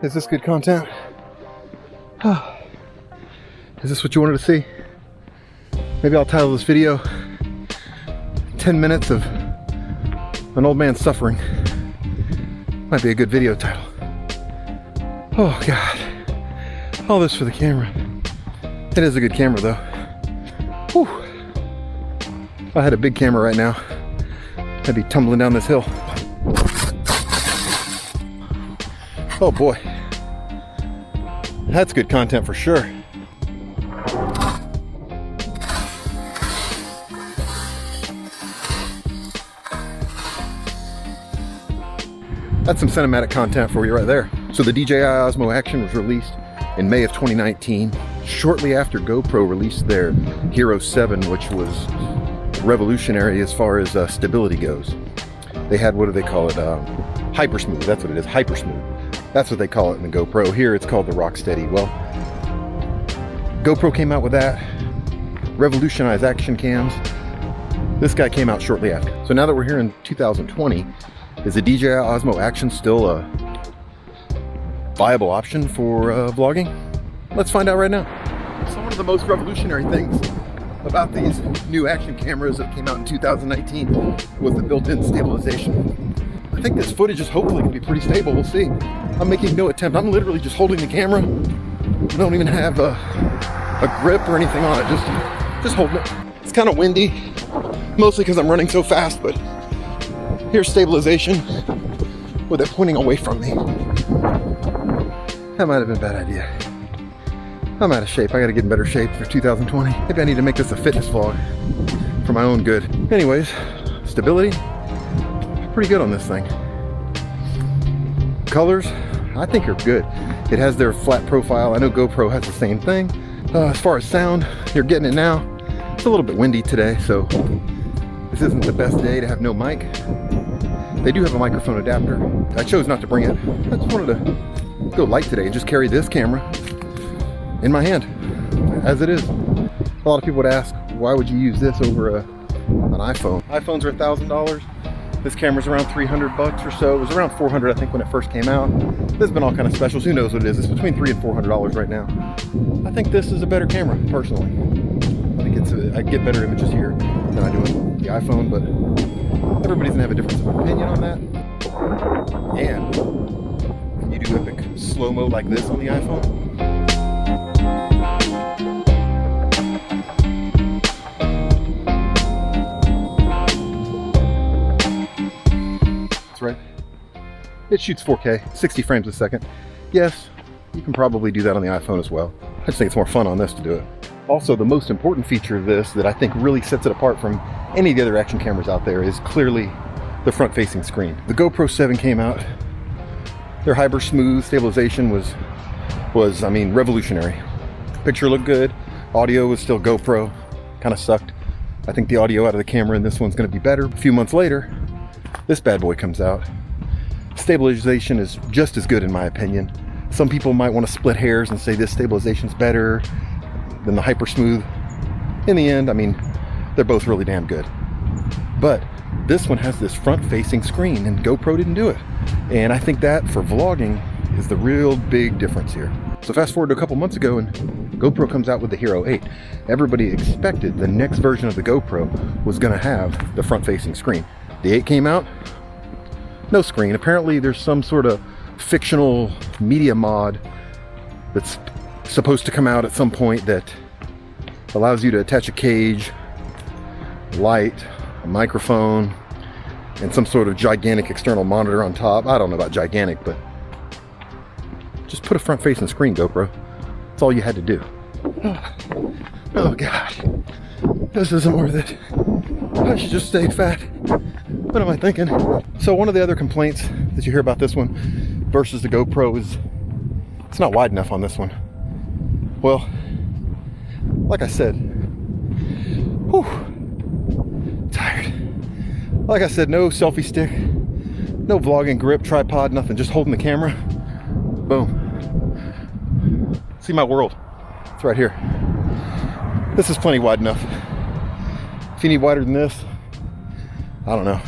Is this good content? Is this what you wanted to see? Maybe I'll title this video 10 minutes of an old man suffering. Might be a good video title. Oh God. All this for the camera. It is a good camera though. Whew. If I had a big camera right now, I'd be tumbling down this hill. Oh boy. That's good content for sure. That's some cinematic content for you right there. So the DJI Osmo Action was released in May of 2019, shortly after GoPro released their Hero 7, which was revolutionary as far as stability goes. They had, what do they call it? Hyper smooth, that's what it is, hyper smooth. That's what they call it in the GoPro. Here it's called the Rocksteady. Well, GoPro came out with that, revolutionized action cams. This guy came out shortly after. So now that we're here in 2020, is the DJI Osmo Action still a viable option for vlogging? Let's find out right now. So one of the most revolutionary things about these new action cameras that came out in 2019 was the built-in stabilization. I think this footage is hopefully going to be pretty stable. We'll see. I'm making no attempt. I'm literally just holding the camera. I don't even have a grip or anything on it. Just holding it. It's kind of windy, mostly because I'm running so fast, but here's stabilization with it pointing away from me. That might have been a bad idea. I'm out of shape. I gotta get in better shape for 2020. Maybe I need to make this a fitness vlog for my own good. Anyways, stability, pretty good on this thing. Colors, I think are good. It has their flat profile. I know GoPro has the same thing. As far as sound, you're getting it now. It's a little bit windy today, so this isn't the best day to have no mic. They do have a microphone adapter. I chose not to bring it. I just wanted to go light today and just carry this camera in my hand, as it is. A lot of people would ask, why would you use this over an iPhone? iPhones are $1,000. This camera's around 300 bucks or so. It was around 400, I think, when it first came out. There's been all kind of specials. Who knows what it is? It's between $300 and $400 right now. I think this is a better camera, personally. I think I get better images here than I do on the iPhone, but everybody's gonna have a difference of opinion on that. And can you do epic slow-mo like this on the iPhone? That's right. It shoots 4K, 60 frames a second. Yes, you can probably do that on the iPhone as well. I just think it's more fun on this to do it. Also, the most important feature of this that I think really sets it apart from any of the other action cameras out there is clearly the front-facing screen. The GoPro 7 came out. Their hyper smooth stabilization was I mean, revolutionary. Picture looked good. Audio was still GoPro. Kind of sucked. I think the audio out of the camera in this one's going to be better. A few months later, this bad boy comes out. Stabilization is just as good in my opinion. Some people might want to split hairs and say this stabilization's better than the hyper smooth. In the end, I mean, they're both really damn good. But this one has this front-facing screen, and GoPro didn't do it. And I think that, for vlogging, is the real big difference here. So fast forward to a couple months ago, and GoPro comes out with the Hero 8. Everybody expected the next version of the GoPro was going to have the front-facing screen. The 8 came out, no screen. Apparently there's some sort of fictional media mod that's supposed to come out at some point that allows you to attach a cage, light, a microphone, and some sort of gigantic external monitor on top. I don't know about gigantic, but just put a front-facing screen, GoPro. That's all you had to do. Oh God, this isn't worth it. I should just stay fat. What am I thinking? So one of the other complaints that you hear about this one versus the GoPro is it's not wide enough on this one. Well, like I said, tired. Like I said, no selfie stick, no vlogging grip, tripod, nothing. Just holding the camera. Boom. See my world. It's right here. This is plenty wide enough. If you need wider than this, I don't know.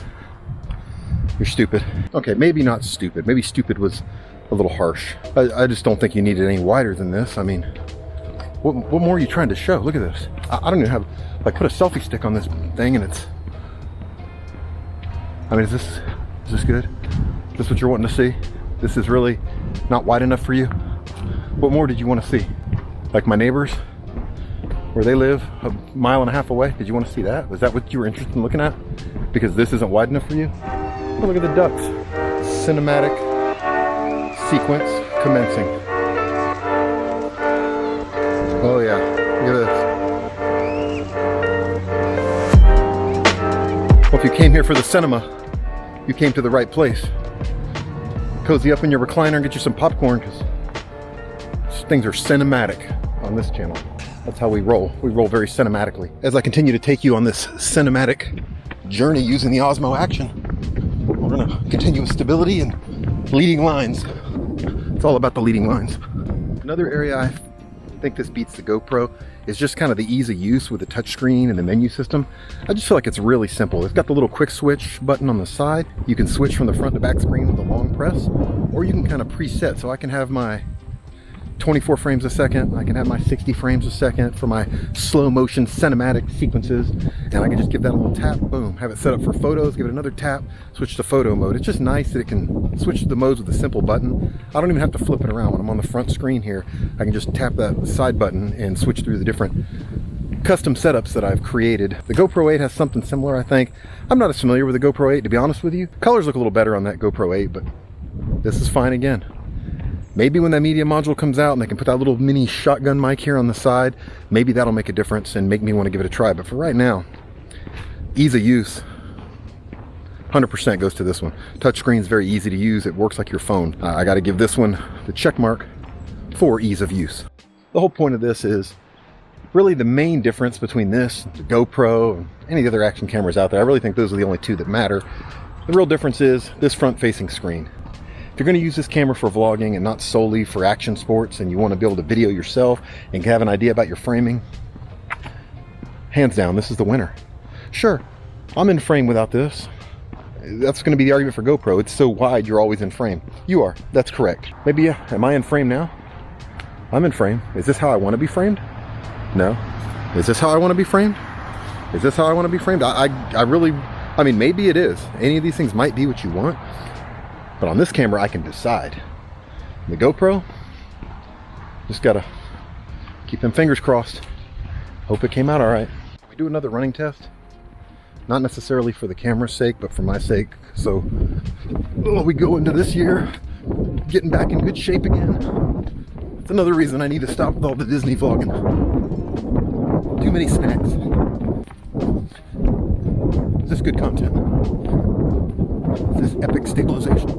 You're stupid. Okay, maybe not stupid. Maybe stupid was a little harsh. I just don't think you need it any wider than this. I mean, what more are you trying to show? Look at this. I don't even have, like, put a selfie stick on this thing and it's, I mean, is this good? Is this what you're wanting to see? This is really not wide enough for you? What more did you want to see? Like my neighbors, where they live a mile and a half away? Did you want to see that? Was that what you were interested in looking at? Because this isn't wide enough for you? Oh, look at the ducks. Cinematic sequence commencing. Oh yeah, look at this. Well, if you came here for the cinema, you came to the right place. Cozy up in your recliner and get you some popcorn, because things are cinematic on this channel. That's how we roll. We roll very cinematically. As I continue to take you on this cinematic journey using the Osmo Action, we're gonna continue with stability and leading lines. It's all about the leading lines. Another area I think this beats the GoPro is just kind of the ease of use with the touchscreen and the menu system. I just feel like it's really simple. It's got the little quick switch button on the side. You can switch from the front to back screen with a long press, or you can kind of preset. So I can have my 24 frames a second, I can have my 60 frames a second for my slow motion cinematic sequences, and I can just give that a little tap, boom, have it set up for photos, give it another tap, switch to photo mode. It's just nice that it can switch the modes with a simple button. I don't even have to flip it around. When I'm on the front screen here, I can just tap that side button and switch through the different custom setups that I've created. The GoPro 8 has something similar, I think. I'm not as familiar with the GoPro 8, to be honest with you. Colors look a little better on that GoPro 8, but this is fine again. Maybe when that media module comes out and they can put that little mini shotgun mic here on the side, maybe that'll make a difference and make me want to give it a try. But for right now, ease of use, 100% goes to this one. Touchscreen's very easy to use. It works like your phone. I got to give this one the check mark for ease of use. The whole point of this is really the main difference between this, the GoPro, and any of the other action cameras out there. I really think those are the only two that matter. The real difference is this front-facing screen. If you're going to use this camera for vlogging and not solely for action sports, and you want to be able to video yourself and have an idea about your framing, hands down, this is the winner. Sure, I'm in frame without this. That's going to be the argument for GoPro. It's so wide, you're always in frame. You are. That's correct. Maybe, am I in frame now? I'm in frame. Is this how I want to be framed? No. Is this how I want to be framed? Is this how I want to be framed? I mean, maybe it is. Any of these things might be what you want. But on this camera, I can decide. The GoPro, just gotta keep them fingers crossed. Hope it came out all right. We do another running test. Not necessarily for the camera's sake, but for my sake. So we go into this year getting back in good shape again. It's another reason I need to stop with all the Disney vlogging. Too many snacks. Is this good content? Is this epic stabilization?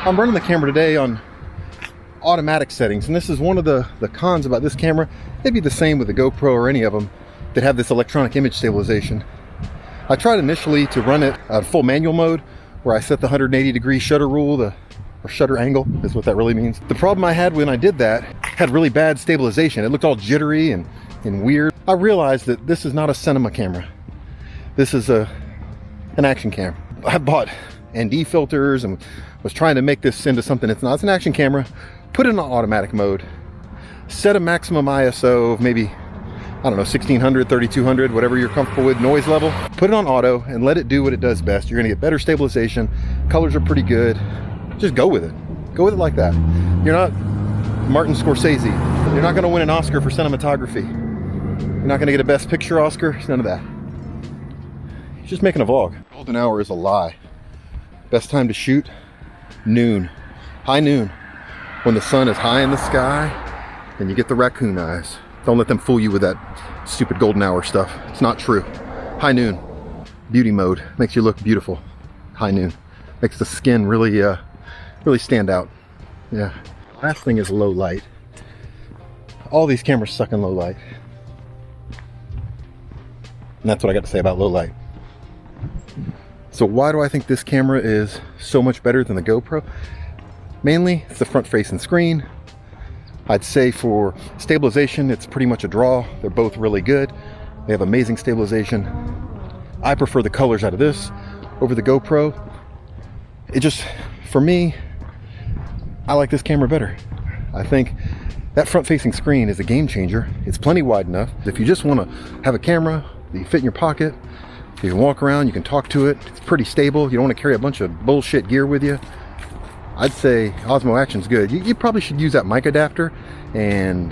I'm running the camera today on automatic settings, and this is one of the cons about this camera. They'd be the same with the GoPro or any of them that have this electronic image stabilization. I tried initially to run it at full manual mode, where I set the 180-degree shutter rule, or shutter angle is what that really means. The problem I had when I did that, had really bad stabilization. It looked all jittery and weird. I realized that this is not a cinema camera. This is an action camera. I bought ND filters and was trying to make this into something it's not. It's an action camera. Put it in automatic mode. Set a maximum ISO of maybe, I don't know, 1600, 3200, whatever you're comfortable with, noise level. Put it on auto and let it do what it does best. You're gonna get better stabilization. Colors are pretty good. Just go with it. Go with it like that. You're not Martin Scorsese. You're not gonna win an Oscar for cinematography. You're not gonna get a Best Picture Oscar. It's none of that. He's just making a vlog. Golden hour is a lie. Best time to shoot, noon. High noon. When the sun is high in the sky and you get the raccoon eyes. Don't let them fool you with that stupid golden hour stuff. It's not true. High noon. Beauty mode. Makes you look beautiful. High noon. Makes the skin really stand out. Yeah. Last thing is low light. All these cameras suck in low light. And that's what I got to say about low light. So why do I think this camera is so much better than the GoPro? Mainly, it's the front-facing screen. I'd say for stabilization, it's pretty much a draw. They're both really good. They have amazing stabilization. I prefer the colors out of this over the GoPro. It just, for me, I like this camera better. I think that front-facing screen is a game changer. It's plenty wide enough. If you just want to have a camera that you fit in your pocket, you can walk around, you can talk to it, it's pretty stable, you don't want to carry a bunch of bullshit gear with you, I'd say Osmo Action's good. You probably should use that mic adapter and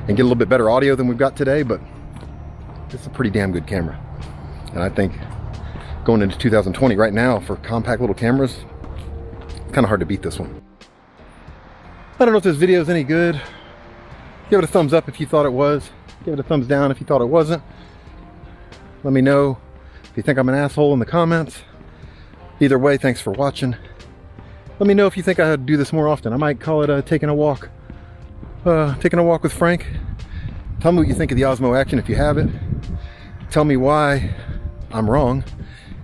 get a little bit better audio than we've got today, but it's a pretty damn good camera. And I think going into 2020 right now for compact little cameras, it's kind of hard to beat this one. I don't know if this video is any good. Give it a thumbs up if you thought it was. Give it a thumbs down if you thought it wasn't. Let me know if you think I'm an asshole in the comments. Either way, thanks for watching. Let me know if you think I would do this more often. I might call it taking a walk. Taking a walk with Frank. Tell me what you think of the Osmo Action if you have it. Tell me why I'm wrong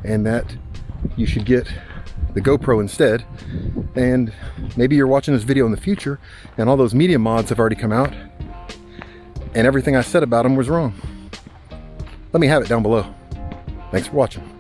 and that you should get the GoPro instead. And maybe you're watching this video in the future and all those media mods have already come out and everything I said about them was wrong. Let me have it down below. Thanks for watching.